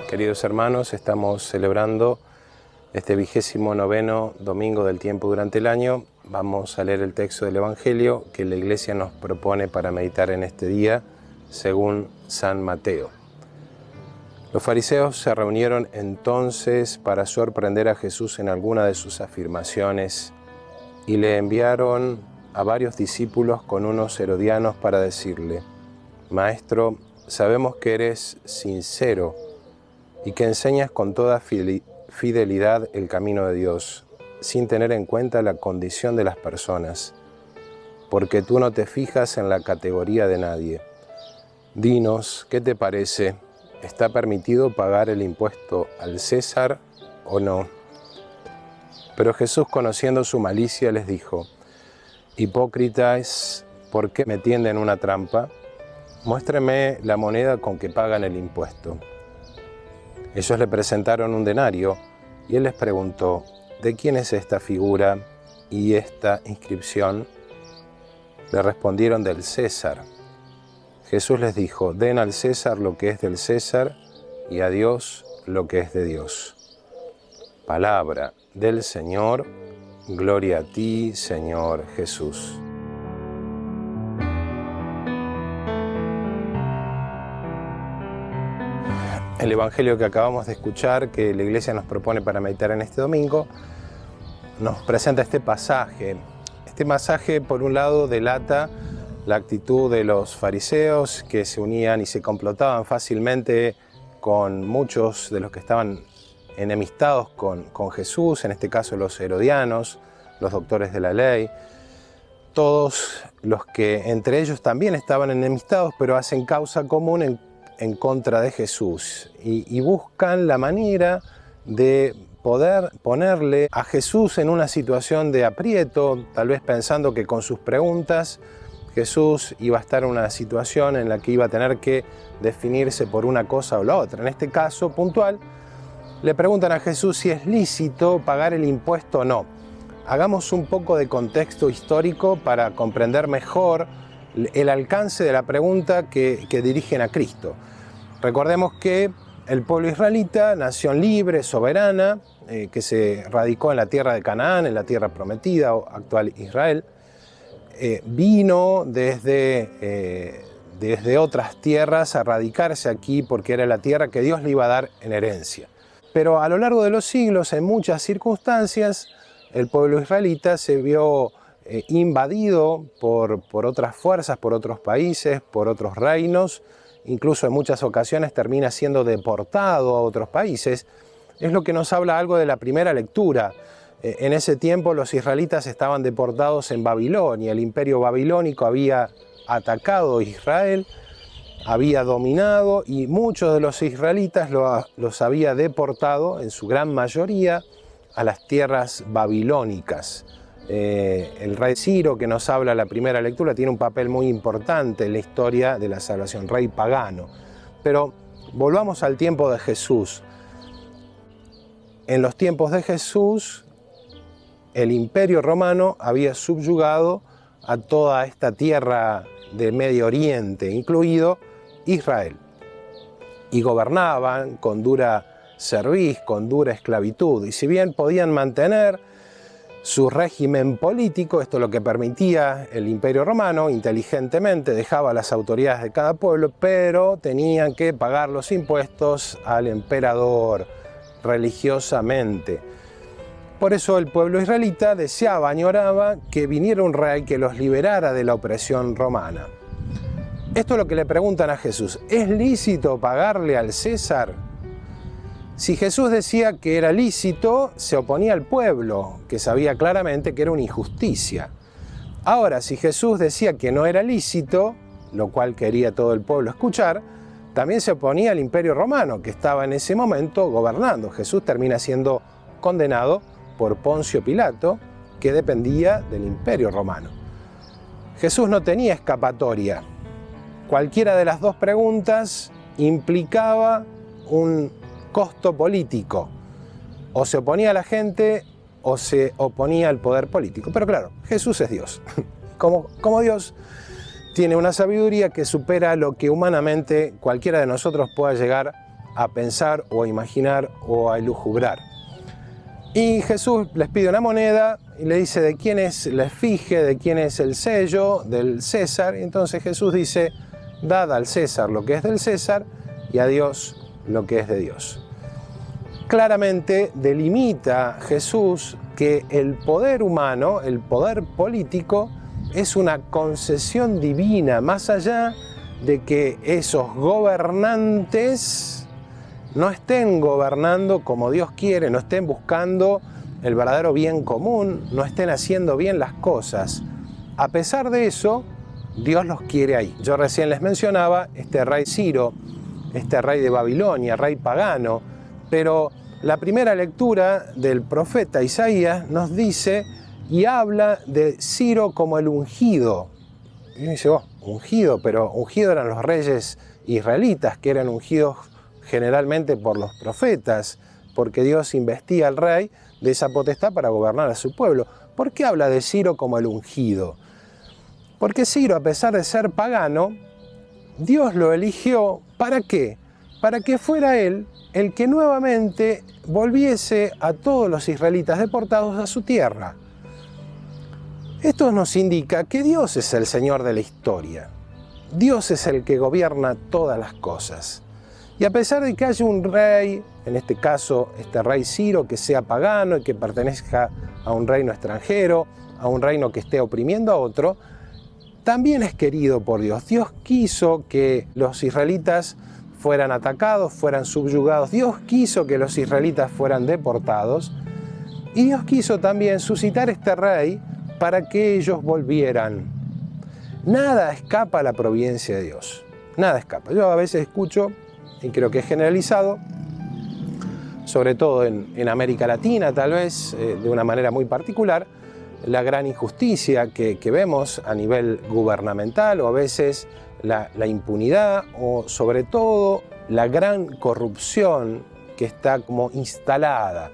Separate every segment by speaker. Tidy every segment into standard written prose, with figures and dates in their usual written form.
Speaker 1: Queridos hermanos, estamos celebrando este 29º domingo del tiempo durante el año. Vamos a leer el texto del Evangelio que la Iglesia nos propone para meditar en este día, según San Mateo. Los fariseos se reunieron entonces para sorprender a Jesús en alguna de sus afirmaciones y le enviaron a varios discípulos con unos herodianos para decirle: Maestro, sabemos que eres sincero y que enseñas con toda fidelidad el camino de Dios, sin tener en cuenta la condición de las personas, porque tú no te fijas en la categoría de nadie. Dinos, ¿qué te parece? ¿Está permitido pagar el impuesto al César o no? Pero Jesús, conociendo su malicia, les dijo: Hipócritas, ¿por qué me tienden una trampa? Muéstreme la moneda con que pagan el impuesto. Ellos le presentaron un denario y él les preguntó: ¿de quién es esta figura y esta inscripción? Le respondieron: del César. Jesús les dijo: den al César lo que es del César y a Dios lo que es de Dios. Palabra del Señor, gloria a ti, Señor Jesús. El Evangelio que acabamos de escuchar, que la Iglesia nos propone para meditar en este domingo, nos presenta este pasaje. Este pasaje, por un lado, delata la actitud de los fariseos, que se unían y se complotaban fácilmente con muchos de los que estaban enemistados con Jesús, en este caso los herodianos, los doctores de la ley, todos los que entre ellos también estaban enemistados, pero hacen causa común en contra de Jesús y buscan la manera de poder ponerle a Jesús en una situación de aprieto, tal vez pensando que con sus preguntas Jesús iba a estar en una situación en la que iba a tener que definirse por una cosa o la otra. En este caso puntual, le preguntan a Jesús si es lícito pagar el impuesto o no. Hagamos un poco de contexto histórico para comprender mejor el alcance de la pregunta que dirigen a Cristo. Recordemos que el pueblo israelita, nación libre, soberana, que se radicó en la tierra de Canaán, en la tierra prometida, o actual Israel, vino desde otras tierras a radicarse aquí porque era la tierra que Dios le iba a dar en herencia. Pero a lo largo de los siglos, en muchas circunstancias, el pueblo israelita se vio invadido por otras fuerzas, por otros países, por otros reinos, incluso en muchas ocasiones termina siendo deportado a otros países. Es lo que nos habla algo de la primera lectura. En ese tiempo los israelitas estaban deportados en Babilonia, el imperio babilónico había atacado a Israel, había dominado y muchos de los israelitas los había deportado, en su gran mayoría, a las tierras babilónicas. El rey Ciro, que nos habla la primera lectura, tiene un papel muy importante en la historia de la salvación, rey pagano. Pero volvamos al tiempo de Jesús. En los tiempos de Jesús, el imperio romano había subyugado a toda esta tierra de Medio Oriente, incluido Israel. Y gobernaban con dura cerviz, con dura esclavitud. Y si bien podían mantener su régimen político, esto es lo que permitía el Imperio Romano, inteligentemente dejaba a las autoridades de cada pueblo, pero tenían que pagar los impuestos al emperador religiosamente. Por eso el pueblo israelita deseaba, añoraba que viniera un rey que los liberara de la opresión romana. Esto es lo que le preguntan a Jesús: ¿es lícito pagarle al César? Si Jesús decía que era lícito, se oponía al pueblo, que sabía claramente que era una injusticia. Ahora, si Jesús decía que no era lícito, lo cual quería todo el pueblo escuchar, también se oponía al imperio romano, que estaba en ese momento gobernando. Jesús termina siendo condenado por Poncio Pilato, que dependía del imperio romano. Jesús no tenía escapatoria. Cualquiera de las dos preguntas implicaba un costo político. O se oponía a la gente o se oponía al poder político. Pero claro, Jesús es Dios. Como Dios, tiene una sabiduría que supera lo que humanamente cualquiera de nosotros pueda llegar a pensar o a imaginar o a elujubrar. Y Jesús les pide una moneda y le dice de quién es la efigie, de quién es el sello, del César. Y entonces Jesús dice, dad al César lo que es del César y a Dios lo que es de Dios. Claramente delimita Jesús que el poder humano, el poder político, es una concesión divina, más allá de que esos gobernantes no estén gobernando como Dios quiere, no estén buscando el verdadero bien común, no estén haciendo bien las cosas. A pesar de eso, Dios los quiere ahí. Yo recién les mencionaba este rey Ciro, este rey de Babilonia, rey pagano, pero la primera lectura del profeta Isaías nos dice y habla de Ciro como el ungido. Y uno dice, ungido, pero ungido eran los reyes israelitas, que eran ungidos generalmente por los profetas, porque Dios investía al rey de esa potestad para gobernar a su pueblo. ¿Por qué habla de Ciro como el ungido? Porque Ciro, a pesar de ser pagano, Dios lo eligió, ¿para qué? Para que fuera él el que nuevamente volviese a todos los israelitas deportados a su tierra. Esto nos indica que Dios es el Señor de la historia. Dios es el que gobierna todas las cosas. Y a pesar de que haya un rey, en este caso este rey Ciro, que sea pagano y que pertenezca a un reino extranjero, a un reino que esté oprimiendo a otro, también es querido por Dios. Dios quiso que los israelitas fueran atacados, fueran subyugados. Dios quiso que los israelitas fueran deportados. Y Dios quiso también suscitar este rey para que ellos volvieran. Nada escapa a la providencia de Dios. Nada escapa. Yo a veces escucho, y creo que es generalizado, sobre todo en América Latina tal vez, de una manera muy particular, la gran injusticia que vemos a nivel gubernamental, o a veces la impunidad, o sobre todo la gran corrupción que está como instalada.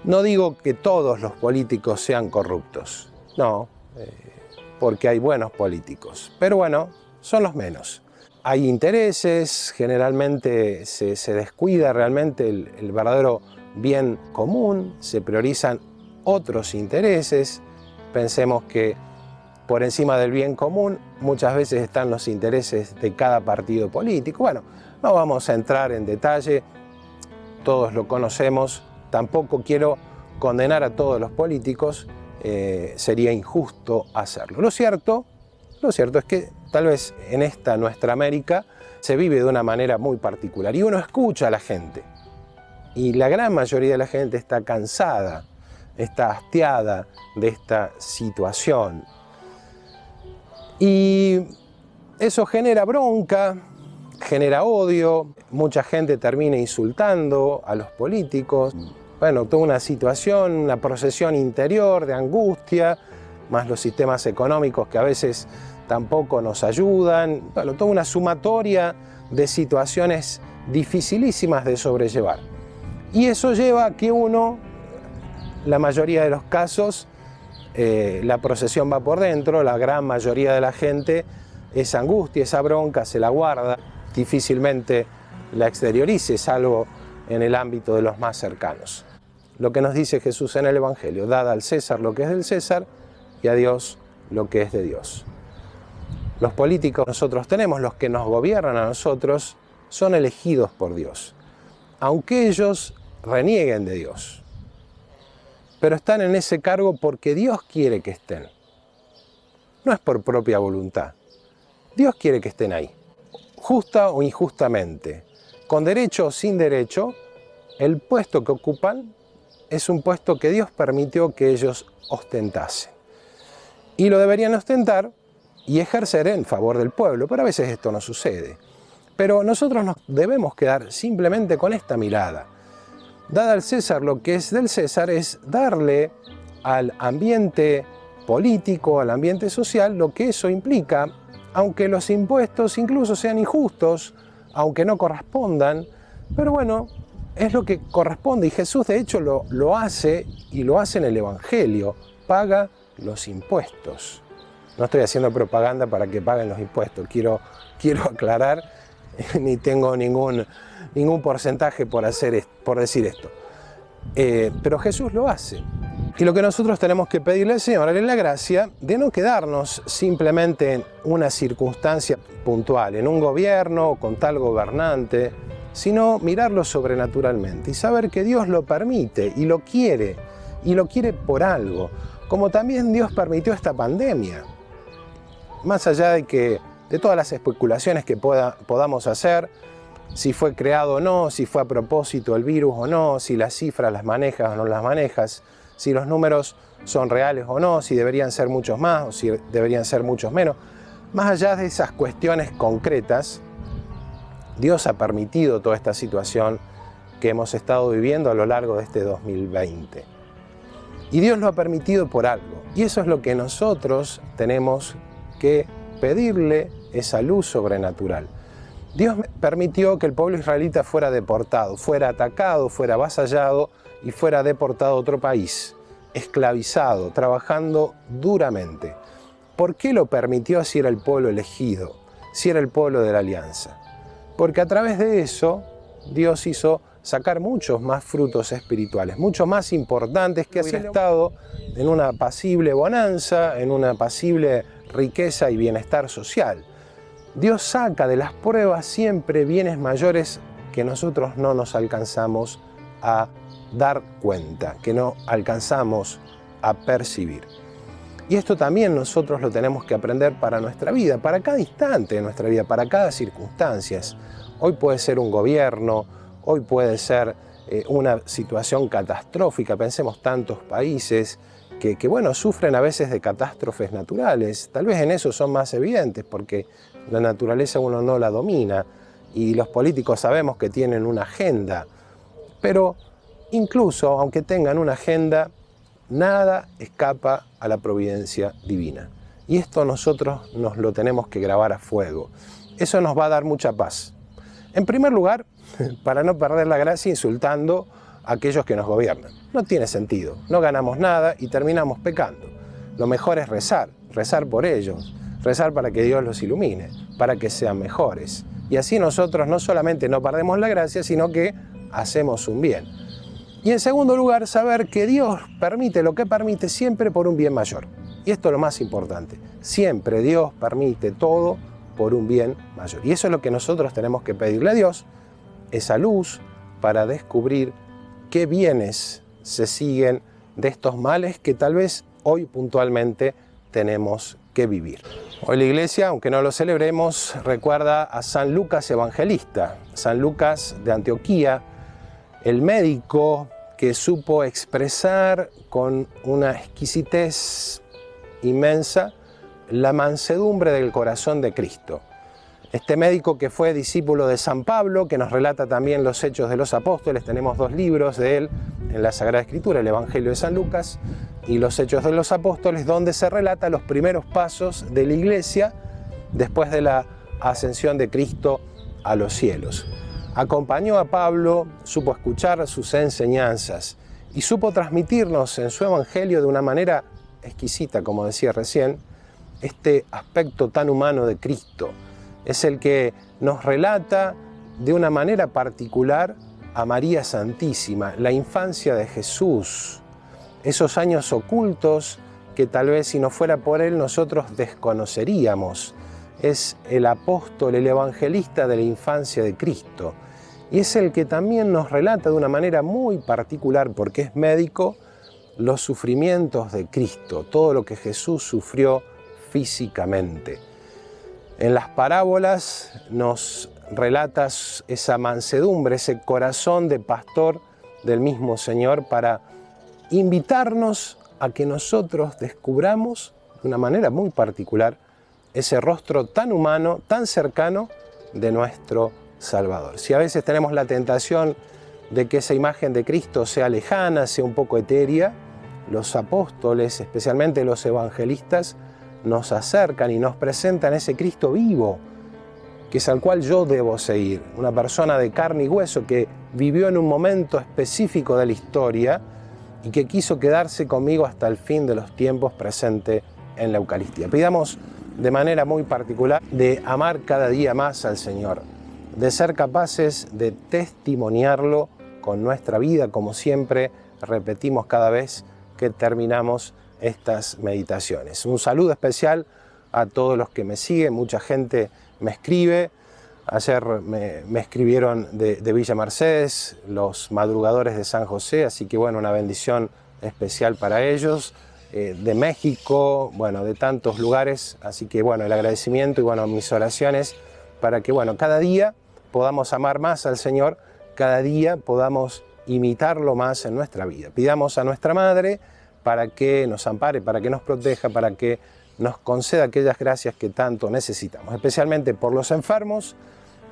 Speaker 1: No digo que todos los políticos sean corruptos, no, porque hay buenos políticos, pero bueno, son los menos. Hay intereses, generalmente se descuida realmente el verdadero bien común, se priorizan otros intereses. Pensemos que por encima del bien común muchas veces están los intereses de cada partido político. Bueno, no vamos a entrar en detalle, todos lo conocemos, tampoco quiero condenar a todos los políticos, sería injusto hacerlo. Lo cierto es que tal vez en esta nuestra América se vive de una manera muy particular y uno escucha a la gente y la gran mayoría de la gente está cansada, está hastiada de esta situación y eso genera bronca, genera odio, mucha gente termina insultando a los políticos. Bueno, toda una situación, una procesión interior de angustia, más los sistemas económicos que a veces tampoco nos ayudan. Bueno, toda una sumatoria de situaciones dificilísimas de sobrellevar. Y eso lleva a que uno, la mayoría de los casos, la procesión va por dentro, la gran mayoría de la gente, esa angustia, esa bronca se la guarda, difícilmente la exteriorice, salvo en el ámbito de los más cercanos. Lo que nos dice Jesús en el Evangelio, dad al César lo que es del César y a Dios lo que es de Dios. Los políticos nosotros tenemos, los que nos gobiernan a nosotros, son elegidos por Dios, aunque ellos renieguen de Dios. Pero están en ese cargo porque Dios quiere que estén. No es por propia voluntad. Dios quiere que estén ahí, justa o injustamente, con derecho o sin derecho. El puesto que ocupan es un puesto que Dios permitió que ellos ostentasen. Y lo deberían ostentar y ejercer en favor del pueblo, pero a veces esto no sucede. Pero nosotros nos debemos quedar simplemente con esta mirada. Dad al César lo que es del César es darle al ambiente político, al ambiente social, lo que eso implica, aunque los impuestos incluso sean injustos, aunque no correspondan, pero bueno, es lo que corresponde y Jesús de hecho lo hace y lo hace en el Evangelio, paga los impuestos. No estoy haciendo propaganda para que paguen los impuestos, quiero aclarar ni tengo ningún porcentaje por decir esto. Pero Jesús lo hace. Y lo que nosotros tenemos que pedirle al Señor es la gracia de no quedarnos simplemente en una circunstancia puntual, en un gobierno o con tal gobernante, sino mirarlo sobrenaturalmente y saber que Dios lo permite y lo quiere por algo, como también Dios permitió esta pandemia. Más allá de todas las especulaciones que podamos hacer, si fue creado o no, si fue a propósito el virus o no, si las cifras las manejas o no las manejas, si los números son reales o no, si deberían ser muchos más o si deberían ser muchos menos. Más allá de esas cuestiones concretas, Dios ha permitido toda esta situación que hemos estado viviendo a lo largo de este 2020. Y Dios lo ha permitido por algo. Y eso es lo que nosotros tenemos que pedirle, esa luz sobrenatural. Dios permitió que el pueblo israelita fuera deportado, fuera atacado, fuera avasallado y fuera deportado a otro país, esclavizado, trabajando duramente. ¿Por qué lo permitió si era el pueblo elegido, si era el pueblo de la alianza? Porque a través de eso Dios hizo sacar muchos más frutos espirituales, mucho más importantes que hubiera estado en una apacible bonanza, en una apacible riqueza y bienestar social. Dios saca de las pruebas siempre bienes mayores que nosotros no nos alcanzamos a dar cuenta, que no alcanzamos a percibir. Y esto también nosotros lo tenemos que aprender para nuestra vida, para cada instante de nuestra vida, para cada circunstancia. Hoy puede ser un gobierno, hoy puede ser una situación catastrófica. Pensemos tantos países que sufren a veces de catástrofes naturales. Tal vez en eso son más evidentes porque la naturaleza uno no la domina y los políticos sabemos que tienen una agenda. Pero incluso aunque tengan una agenda, nada escapa a la providencia divina. Y esto nosotros nos lo tenemos que grabar a fuego. Eso nos va a dar mucha paz. En primer lugar, para no perder la gracia insultando a aquellos que nos gobiernan. No tiene sentido, no ganamos nada y terminamos pecando. Lo mejor es rezar por ellos, rezar para que Dios los ilumine, para que sean mejores. Y así nosotros no solamente no perdemos la gracia, sino que hacemos un bien. Y en segundo lugar, saber que Dios permite lo que permite siempre por un bien mayor. Y esto es lo más importante. Siempre Dios permite todo por un bien mayor. Y eso es lo que nosotros tenemos que pedirle a Dios, esa luz para descubrir qué bienes se siguen de estos males que tal vez hoy puntualmente tenemos que vivir. Hoy la Iglesia, aunque no lo celebremos, recuerda a San Lucas Evangelista, San Lucas de Antioquía, el médico que supo expresar con una exquisitez inmensa la mansedumbre del corazón de Cristo. Este médico que fue discípulo de San Pablo, que nos relata también los Hechos de los Apóstoles, tenemos 2 libros de él en la Sagrada Escritura, el Evangelio de San Lucas y los Hechos de los Apóstoles, donde se relata los primeros pasos de la Iglesia después de la ascensión de Cristo a los cielos. Acompañó a Pablo, supo escuchar sus enseñanzas y supo transmitirnos en su Evangelio de una manera exquisita, como decía recién, este aspecto tan humano de Cristo. Es el que nos relata de una manera particular a María Santísima, la infancia de Jesús, esos años ocultos que tal vez si no fuera por él nosotros desconoceríamos. Es el apóstol, el evangelista de la infancia de Cristo. Y es el que también nos relata de una manera muy particular, porque es médico, los sufrimientos de Cristo, todo lo que Jesús sufrió físicamente. En las parábolas nos relatas esa mansedumbre, ese corazón de pastor del mismo Señor para invitarnos a que nosotros descubramos de una manera muy particular ese rostro tan humano, tan cercano de nuestro Salvador. Si a veces tenemos la tentación de que esa imagen de Cristo sea lejana, sea un poco etérea, los apóstoles, especialmente los evangelistas, nos acercan y nos presentan ese Cristo vivo, que es al cual yo debo seguir. Una persona de carne y hueso que vivió en un momento específico de la historia y que quiso quedarse conmigo hasta el fin de los tiempos presente en la Eucaristía. Pidamos de manera muy particular de amar cada día más al Señor, de ser capaces de testimoniarlo con nuestra vida, como siempre repetimos cada vez que terminamos estas meditaciones. Un saludo especial a todos los que me siguen, mucha gente me escribe. Ayer me escribieron de Villa Mercedes, los madrugadores de San José, así que bueno, una bendición especial para ellos, de México, bueno, de tantos lugares, así que bueno, el agradecimiento y bueno, mis oraciones para que bueno, cada día podamos amar más al Señor, cada día podamos imitarlo más en nuestra vida. Pidamos a nuestra Madre para que nos ampare, para que nos proteja, para que nos conceda aquellas gracias que tanto necesitamos, especialmente por los enfermos,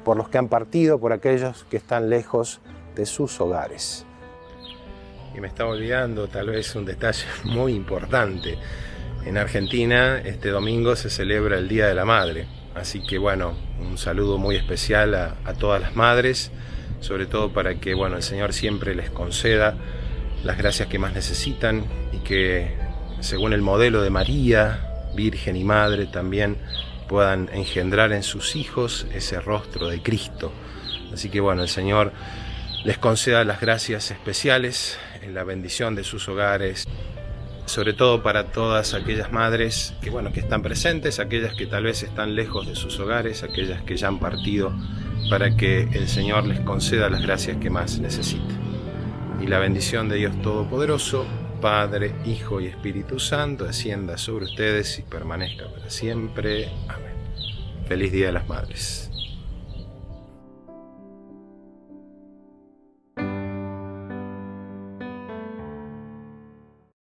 Speaker 1: por los que han partido, por aquellos que están lejos de sus hogares. Y me estaba olvidando tal vez un detalle muy importante. En Argentina este domingo se celebra el Día de la Madre, así que bueno, un saludo muy especial a todas las madres, sobre todo para que bueno, el Señor siempre les conceda las gracias que más necesitan y que según el modelo de María, Virgen y Madre, también puedan engendrar en sus hijos ese rostro de Cristo. Así que bueno, el Señor les conceda las gracias especiales en la bendición de sus hogares, sobre todo para todas aquellas madres que bueno, que están presentes, aquellas que tal vez están lejos de sus hogares, aquellas que ya han partido, para que el Señor les conceda las gracias que más necesitan. Y la bendición de Dios Todopoderoso, Padre, Hijo y Espíritu Santo, descienda sobre ustedes y permanezca para siempre. Amén. Feliz Día de las Madres.